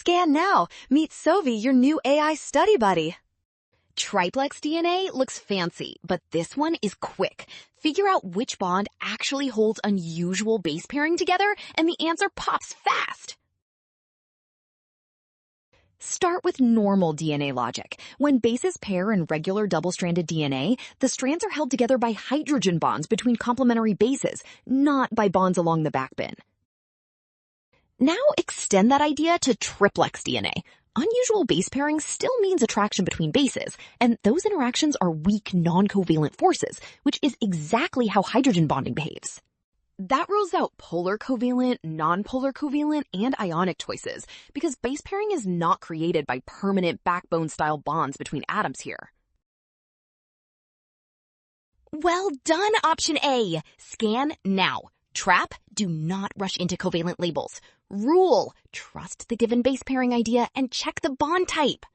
Scan now. Meet Sovi, your new AI study buddy. Triplex DNA looks fancy, but this one is quick. Figure out which bond actually holds unusual base pairing together, and the answer pops fast. Start with normal DNA logic. When bases pair in regular double-stranded DNA, the strands are held together by hydrogen bonds between complementary bases, not by bonds along the backbone. Now extend that idea to triplex DNA. Unusual base pairing still means attraction between bases, and those interactions are weak non-covalent forces, which is exactly how hydrogen bonding behaves. That rules out polar covalent, non-polar covalent, and ionic choices, because base pairing is not created by permanent backbone-style bonds between atoms here. Well done, option A. Scan now. Trap, do not rush into covalent labels. Rule, trust the given base pairing idea and check the bond type.